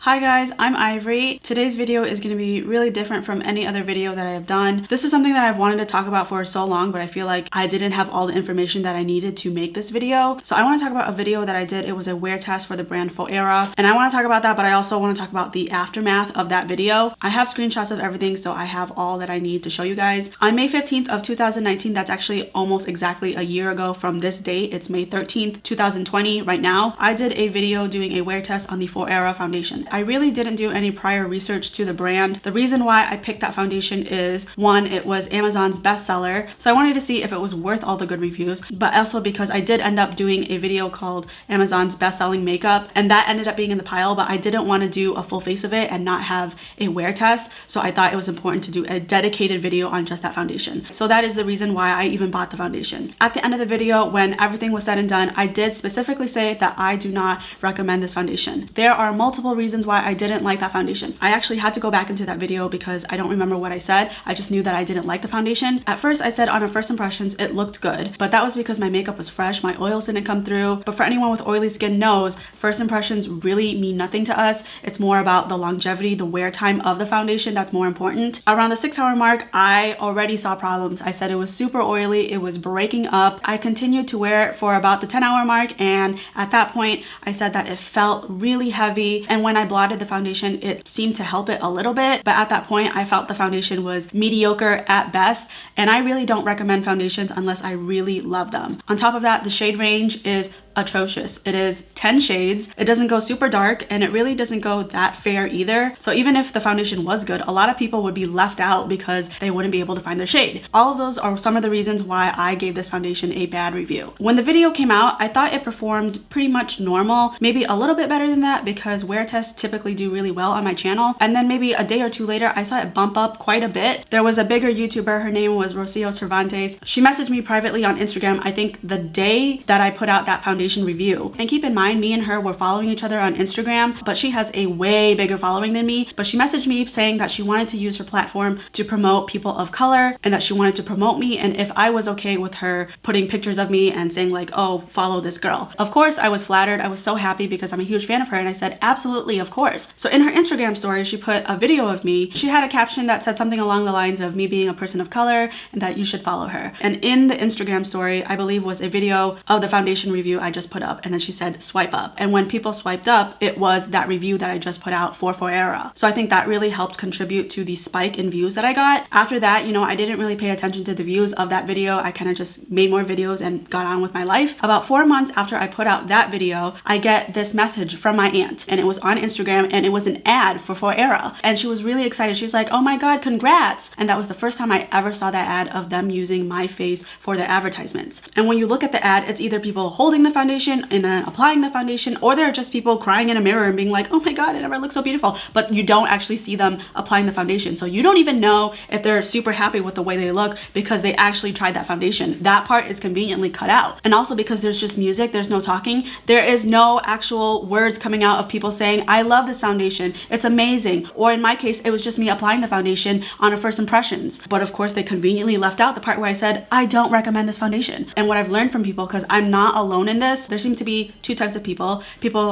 Hi guys, I'm Ivory. Today's video is going to be really different from any other video that I have done. This is something that I've wanted to talk about for so long, but I feel like I didn't have all the information that I needed to make this video. So I want to talk about a video that I did. It was a wear test for the brand Phoera, and I want to talk about that, but I also want to talk about the aftermath of that video. I have screenshots of everything, so I have all that I need to show you guys. On May 15th of 2019, that's actually almost exactly a year ago from this date. It's May 13th, 2020 right now. I did a video doing a wear test on the Phoera foundation. I really didn't do any prior research to the brand. The reason why I picked that foundation is, one, it was Amazon's bestseller, so I wanted to see if it was worth all the good reviews, but also because I did end up doing a video called Amazon's best-selling makeup, and that ended up being in the pile, but I didn't want to do a full face of it and not have a wear test, so I thought it was important to do a dedicated video on just that foundation. So that is the reason why I even bought the foundation. At the end of the video, when everything was said and done, I did specifically say that I do not recommend this foundation. There are multiple reasons why I didn't like that foundation. I actually had to go back into that video because I don't remember what I said. I just knew that I didn't like the foundation. At first, I said on a first impressions, it looked good, but that was because my makeup was fresh, my oils didn't come through. But for anyone with oily skin knows, first impressions really mean nothing to us. It's more about the longevity, the wear time of the foundation that's more important. Around the 6-hour mark, I already saw problems. I said it was super oily, it was breaking up. I continued to wear it for about the 10-hour mark, and at that point, I said that it felt really heavy, and when I blotted the foundation, it seemed to help it a little bit, but at that point, I felt the foundation was mediocre at best, and I really don't recommend foundations unless I really love them. On top of that, the shade range is atrocious. It is 10 shades. It doesn't go super dark, and it really doesn't go that fair either. So even if the foundation was good, a lot of people would be left out because they wouldn't be able to find their shade. All of those are some of the reasons why I gave this foundation a bad review. When the video came out, I thought it performed pretty much normal, maybe a little bit better than that because wear tests typically do really well on my channel. And then maybe a day or two later, I saw it bump up quite a bit. There was a bigger YouTuber, her name was Rocio Cervantes. She messaged me privately on Instagram, I think the day that I put out that foundation review. And keep in mind, me and her were following each other on Instagram, but she has a way bigger following than me. But she messaged me saying that she wanted to use her platform to promote people of color and that she wanted to promote me, and if I was okay with her putting pictures of me and saying like, oh, follow this girl. Of course, I was flattered. I was so happy because I'm a huge fan of her, and I said, absolutely, of course. So in her Instagram story, she put a video of me. She had a caption that said something along the lines of me being a person of color and that you should follow her. And in the Instagram story, I believe was a video of the foundation review I just put up, and then she said swipe up, and when people swiped up, it was that review that I just put out for Phoera. So I think that really helped contribute to the spike in views that I got. After that, you know, I didn't really pay attention to the views of that video. I kind of just made more videos and got on with my life. About 4 months after I put out that video, I get this message from my aunt, and it was on Instagram, and it was an ad for Phoera, and she was really excited. She was like, oh my god, congrats. And that was the first time I ever saw that ad of them using my face for their advertisements. And when you look at the ad, it's either people holding the foundation and then applying the foundation, or they're just people crying in a mirror and being like, oh my god, it never looks so beautiful, but you don't actually see them applying the foundation. So you don't even know if they're super happy with the way they look because they actually tried that foundation. That part is conveniently cut out. And also because there's just music, there's no talking, there is no actual words coming out of people saying, I love this foundation, it's amazing. Or in my case, it was just me applying the foundation on a first impressions. But of course, they conveniently left out the part where I said, I don't recommend this foundation. And what I've learned from people, because I'm not alone in this, there seem to be two types of people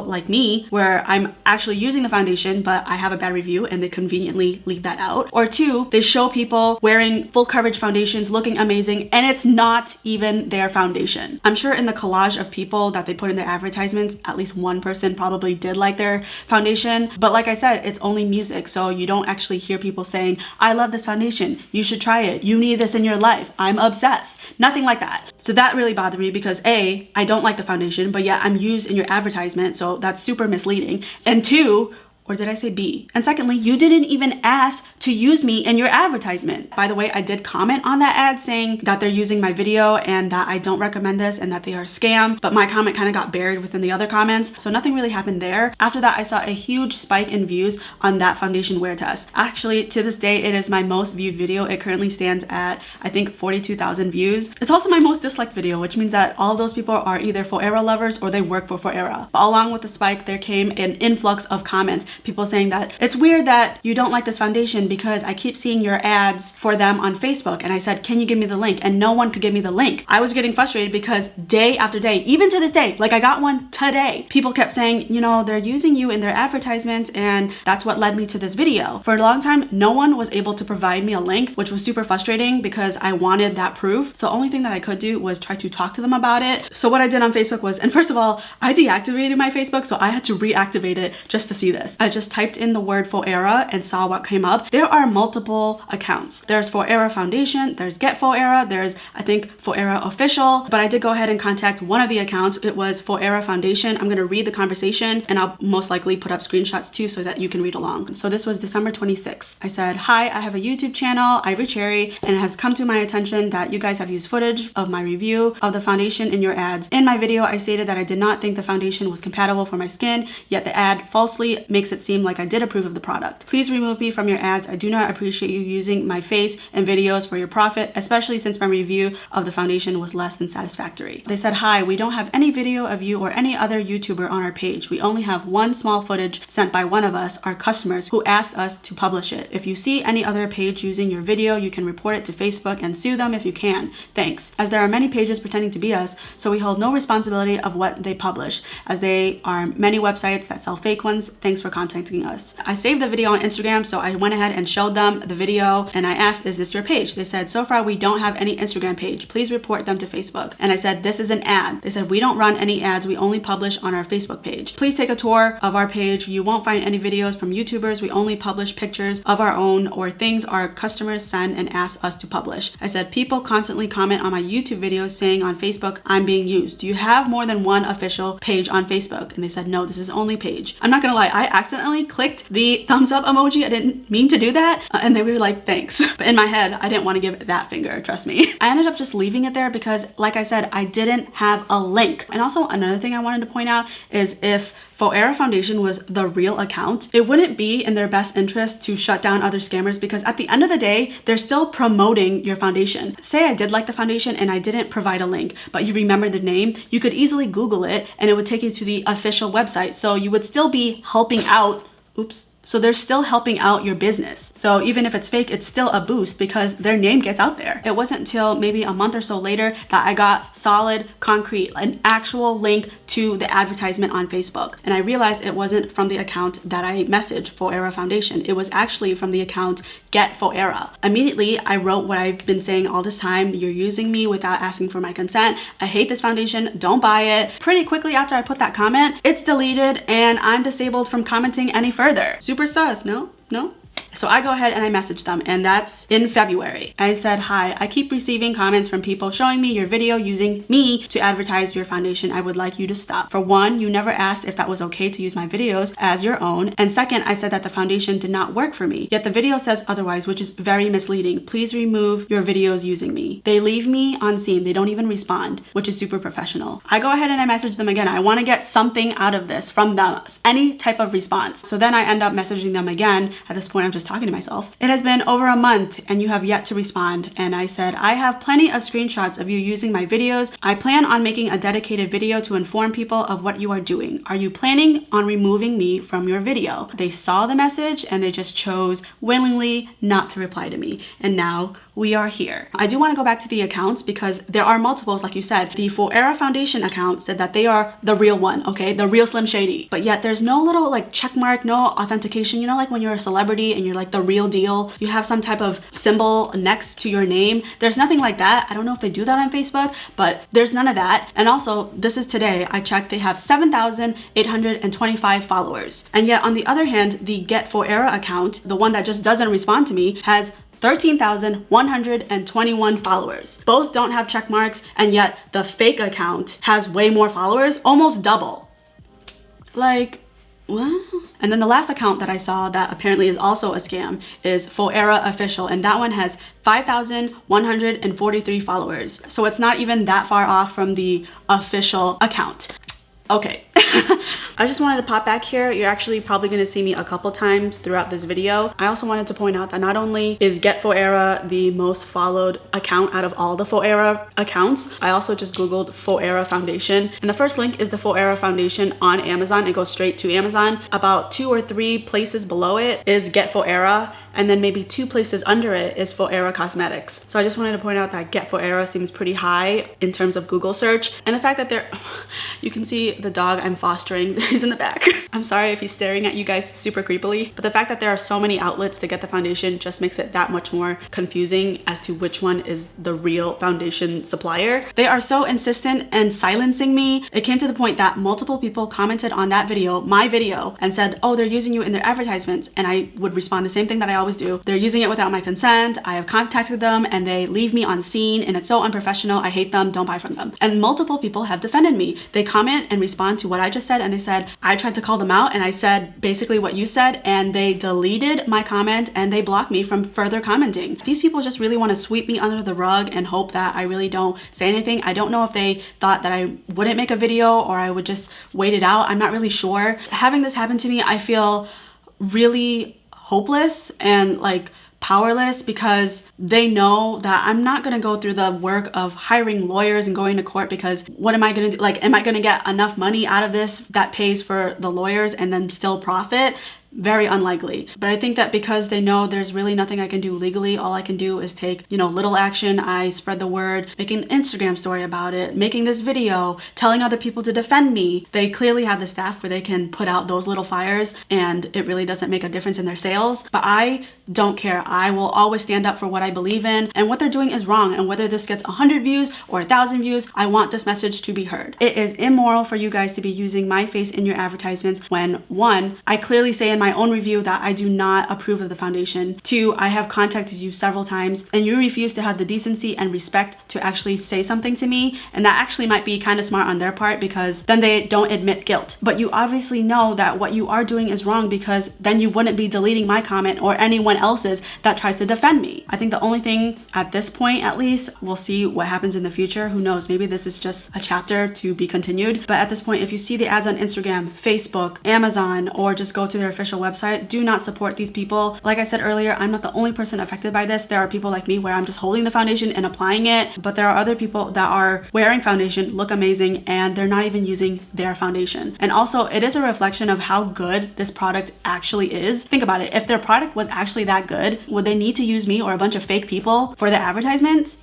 like me, where I'm actually using the foundation, but I have a bad review and they conveniently leave that out. Or two, they show people wearing full coverage foundations looking amazing, and it's not even their foundation. I'm sure in the collage of people that they put in their advertisements, at least one person probably did like their foundation. But like I said, it's only music, so you don't actually hear people saying, I love this foundation, you should try it, you need this in your life, I'm obsessed. Nothing like that. So that really bothered me because A, I don't like the foundation, but yet I'm used in your advertisement, so that's super misleading. And two, or did I say B? And secondly, you didn't even ask to use me in your advertisement. By the way, I did comment on that ad saying that they're using my video and that I don't recommend this and that they are a scam, but my comment kind of got buried within the other comments, so nothing really happened there. After that, I saw a huge spike in views on that foundation wear test. Actually, to this day, it is my most viewed video. It currently stands at, I think, 42,000 views. It's also my most disliked video, which means that all of those people are either Phoera lovers or they work for Phoera. But along with the spike, there came an influx of comments. People saying that it's weird that you don't like this foundation because I keep seeing your ads for them on Facebook. And I said, can you give me the link? And no one could give me the link. I was getting frustrated because day after day, even to this day, like I got one today, people kept saying, you know, they're using you in their advertisements, and that's what led me to this video. For a long time, no one was able to provide me a link, which was super frustrating because I wanted that proof. So the only thing that I could do was try to talk to them about it. So what I did on Facebook was, and first of all, I deactivated my Facebook, so I had to reactivate it just to see this. I just typed in the word Phoera and saw what came up. There are multiple accounts. There's Phoera Foundation, there's Get Phoera, there's I think Phoera Official, but I did go ahead and contact one of the accounts. It was Phoera Foundation. I'm gonna read the conversation and I'll most likely put up screenshots too so that you can read along. So this was December 26th. I said, hi, I have a YouTube channel, ivorypcherry, and it has come to my attention that you guys have used footage of my review of the foundation in your ads. In my video, I stated that I did not think the foundation was compatible for my skin, yet the ad falsely makes it seem like I did approve of the product. Please remove me from your ads. I do not appreciate you using my face and videos for your profit, especially since my review of the foundation was less than satisfactory. They said, hi, we don't have any video of you or any other YouTuber on our page. We only have one small footage sent by one of us, our customers, who asked us to publish it. If you see any other page using your video, you can report it to Facebook and sue them if you can. Thanks. As there are many pages pretending to be us, so we hold no responsibility of what they publish, as they are many websites that sell fake ones. Thanks for contacting us. I saved the video on Instagram, so I went ahead and showed them the video and I asked, is this your page? They said, so far we don't have any Instagram page. Please report them to Facebook. And I said, this is an ad. They said, we don't run any ads. We only publish on our Facebook page. Please take a tour of our page. You won't find any videos from YouTubers. We only publish pictures of our own or things our customers send and ask us to publish. I said, people constantly comment on my YouTube videos saying on Facebook, I'm being used. Do you have more than one official page on Facebook? And they said, no, this is only page. I'm not gonna lie, I accidentally clicked the thumbs up emoji. I didn't mean to do that. And they were like, thanks. But in my head, I didn't want to give it that finger, trust me. I ended up just leaving it there because, like I said, I didn't have a link. And also another thing I wanted to point out is if Phoera Foundation was the real account, it wouldn't be in their best interest to shut down other scammers because at the end of the day, they're still promoting your foundation. Say I did like the foundation and I didn't provide a link, but you remember the name, you could easily Google it and it would take you to the official website. So you would still be helping out, oops. So they're still helping out your business. So even if it's fake, it's still a boost because their name gets out there. It wasn't until maybe a month or so later that I got solid, concrete, an actual link to the advertisement on Facebook. And I realized it wasn't from the account that I messaged Phoera Foundation. It was actually from the account Get Phoera. Immediately, I wrote what I've been saying all this time. You're using me without asking for my consent. I hate this foundation. Don't buy it. Pretty quickly after I put that comment, it's deleted and I'm disabled from commenting any further. Super sus, no? So I go ahead and I message them, and that's in February. I said, hi, I keep receiving comments from people showing me your video using me to advertise your foundation. I would like you to stop. For one, you never asked if that was okay to use my videos as your own. And second, I said that the foundation did not work for me. Yet the video says otherwise, which is very misleading. Please remove your videos using me. They leave me on scene. They don't even respond, which is super professional. I go ahead and I message them again. I want to get something out of this from them, any type of response. So then I end up messaging them again. At this point, I'm just talking to myself. It has been over a month and you have yet to respond. And I said, I have plenty of screenshots of you using my videos. I plan on making a dedicated video to inform people of what you are doing. Are you planning on removing me from your video? They saw the message and they just chose willingly not to reply to me. And now we are here. I do want to go back to the accounts because there are multiples, like you said. The Phoera Foundation account said that they are the real one, okay? The real Slim Shady. But yet there's no little like check mark, no authentication. You know, like when you're a celebrity and you're like the real deal, you have some type of symbol next to your name. There's nothing like that. I don't know if they do that on Facebook, but there's none of that. And also, this is today. I checked, they have 7,825 followers. And yet on the other hand, the Get Phoera account, the one that just doesn't respond to me, has 13,121 followers. Both don't have check marks, and yet the fake account has way more followers, almost double. Like, what? And then the last account that I saw that apparently is also a scam is Phoera Official, and that one has 5,143 followers. So it's not even that far off from the official account. Okay. I just wanted to pop back here. You're actually probably going to see me a couple times throughout this video. I also wanted to point out that not only is Get Phoera the most followed account out of all the Phoera accounts, I also just googled Phoera foundation, and the first link is the Phoera foundation on Amazon. It goes straight to Amazon. About 2 or 3 places below it is Get Phoera, and then maybe 2 places under it is Phoera Cosmetics. So I just wanted to point out that Get Phoera seems pretty high in terms of Google search, and the fact that you can see the dog I'm fostering, he's in the back. I'm sorry if he's staring at you guys super creepily, but the fact that there are so many outlets to get the foundation just makes it that much more confusing as to which one is the real foundation supplier. They are so insistent and silencing me. It came to the point that multiple people commented on that video, my video, and said, oh, they're using you in their advertisements. And I would respond the same thing that I always do. They're using it without my consent. I have contacted them and they leave me on scene, and it's so unprofessional. I hate them. Don't buy from them. And multiple people have defended me. They comment and respond to what I just said, and they said, I tried to call them out and I said basically what you said, and they deleted my comment and they blocked me from further commenting. These people just really want to sweep me under the rug and hope that I really don't say anything. I don't know if they thought that I wouldn't make a video or I would just wait it out. I'm not really sure. Having this happen to me, I feel really hopeless and like powerless, because they know that I'm not gonna go through the work of hiring lawyers and going to court, because what am I gonna do? Like, am I gonna get enough money out of this that pays for the lawyers and then still profit? Very unlikely. But I think that because they know there's really nothing I can do legally, all I can do is take, little action. I spread the word, making an Instagram story about it, making this video, telling other people to defend me. They clearly have the staff where they can put out those little fires and it really doesn't make a difference in their sales. But I don't care. I will always stand up for what I believe in, and what they're doing is wrong. And whether this gets 100 views or 1,000 views, I want this message to be heard. It is immoral for you guys to be using my face in your advertisements when, 1, I clearly say in my own review that I do not approve of the foundation. 2, I have contacted you several times and you refuse to have the decency and respect to actually say something to me, and that actually might be kind of smart on their part, because then they don't admit guilt. But you obviously know that what you are doing is wrong, because then you wouldn't be deleting my comment or anyone else's that tries to defend me. I think the only thing at this point, at least, we'll see what happens in the future. Who knows? Maybe this is just a chapter to be continued. But at this point, if you see the ads on Instagram, Facebook, Amazon, or just go to their official website, do not support these people. Like I said earlier, I'm not the only person affected by this. There are people like me where I'm just holding the foundation and applying it, but there are other people that are wearing foundation, look amazing, and they're not even using their foundation. And also, it is a reflection of how good this product actually is. Think about it. If their product was actually that good, would they need to use me or a bunch of fake people for their advertisements?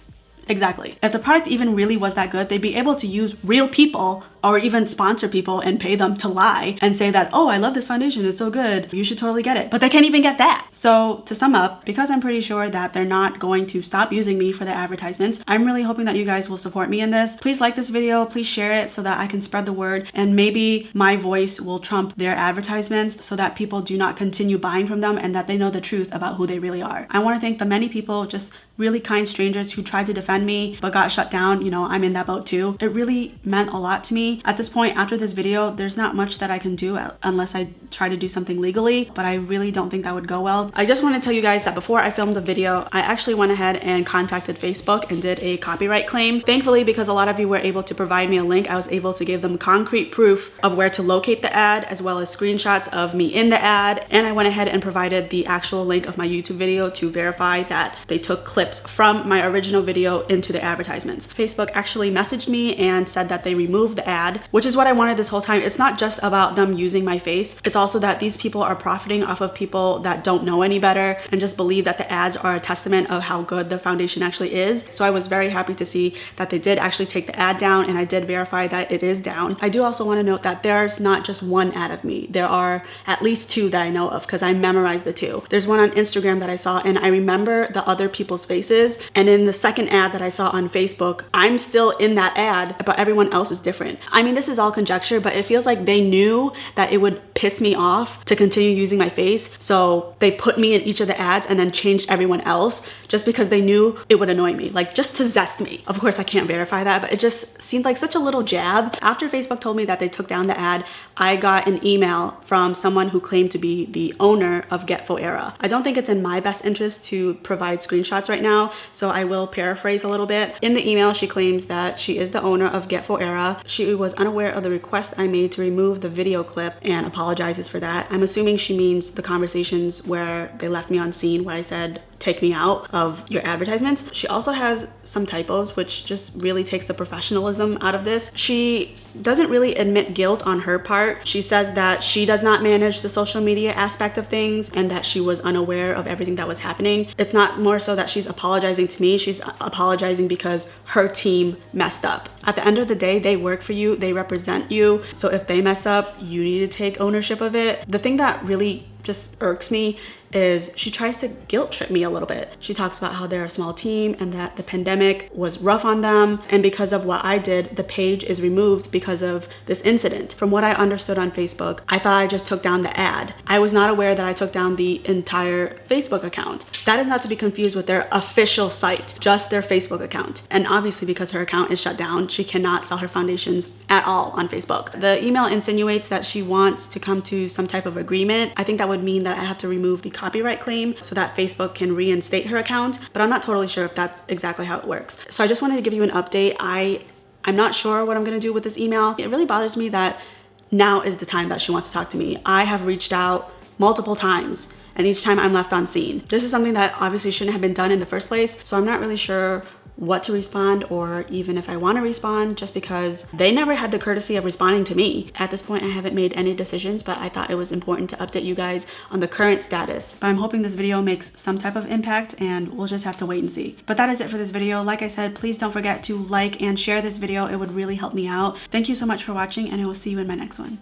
Exactly. If the product even really was that good, they'd be able to use real people or even sponsor people and pay them to lie and say that, oh, I love this foundation, it's so good, you should totally get it. But they can't even get that. So to sum up, because I'm pretty sure that they're not going to stop using me for their advertisements, I'm really hoping that you guys will support me in this. Please like this video, please share it so that I can spread the word, and maybe my voice will trump their advertisements so that people do not continue buying from them and that they know the truth about who they really are. I want to thank the many people, just really kind strangers, who tried to defend me but got shut down. I'm in that boat too. It really meant a lot to me. At this point, after this video, there's not much that I can do unless I try to do something legally, but I really don't think that would go well. I just want to tell you guys that before I filmed the video, I actually went ahead and contacted Facebook and did a copyright claim. Thankfully, because a lot of you were able to provide me a link, I was able to give them concrete proof of where to locate the ad, as well as screenshots of me in the ad. And I went ahead and provided the actual link of my YouTube video to verify that they took clips from my original video into the advertisements. Facebook actually messaged me and said that they removed the ad, which is what I wanted this whole time. It's not just about them using my face. It's also that these people are profiting off of people that don't know any better and just believe that the ads are a testament of how good the foundation actually is. So I was very happy to see that they did actually take the ad down, and I did verify that it is down. I do also want to note that there's not just one ad of me. There are at least 2 that I know of, because I memorized the 2. There's one on Instagram that I saw and I remember the other people's faces, and in the second ad that I saw on Facebook, I'm still in that ad, but everyone else is different. I mean, this is all conjecture, but it feels like they knew that it would piss me off to continue using my face, so they put me in each of the ads and then changed everyone else just because they knew it would annoy me, like just to zest me. Of course, I can't verify that, but it just seemed like such a little jab. After Facebook told me that they took down the ad, I got an email from someone who claimed to be the owner of Get Phoera. I don't think it's in my best interest to provide screenshots right right now, so I will paraphrase a little bit. In the email, she claims that she is the owner of Phoera. She was unaware of the request I made to remove the video clip and apologizes for that. I'm assuming she means the conversations where they left me on scene where I said, take me out of your advertisements. She also has some typos, which just really takes the professionalism out of this. She doesn't really admit guilt on her part. She says that she does not manage the social media aspect of things and that she was unaware of everything that was happening. It's not more so that she's apologizing to me. She's apologizing because her team messed up. At the end of the day, they work for you, they represent you. So if they mess up, you need to take ownership of it. The thing that really just irks me is she tries to guilt trip me a little bit. She talks about how they're a small team and that the pandemic was rough on them, and because of what I did, the page is removed because of this incident. From what I understood on Facebook, I thought I just took down the ad. I was not aware that I took down the entire Facebook account. That is not to be confused with their official site, just their Facebook account. And obviously because her account is shut down, she cannot sell her foundations at all on Facebook. The email insinuates that she wants to come to some type of agreement. I think that would mean that I have to remove the copyright claim so that Facebook can reinstate her account, but I'm not totally sure if that's exactly how it works. So I just wanted to give you an update. I'm not sure what I'm gonna do with this email. It really bothers me that now is the time that she wants to talk to me. I have reached out multiple times and each time I'm left on scene. This is something that obviously shouldn't have been done in the first place, so I'm not really sure what to respond or even if I want to respond, just because they never had the courtesy of responding to me. At this point, I haven't made any decisions, but I thought it was important to update you guys on the current status. But I'm hoping this video makes some type of impact and we'll just have to wait and see. But that is it for this video. Like I said, please don't forget to like and share this video. It would really help me out. Thank you so much for watching and I will see you in my next one.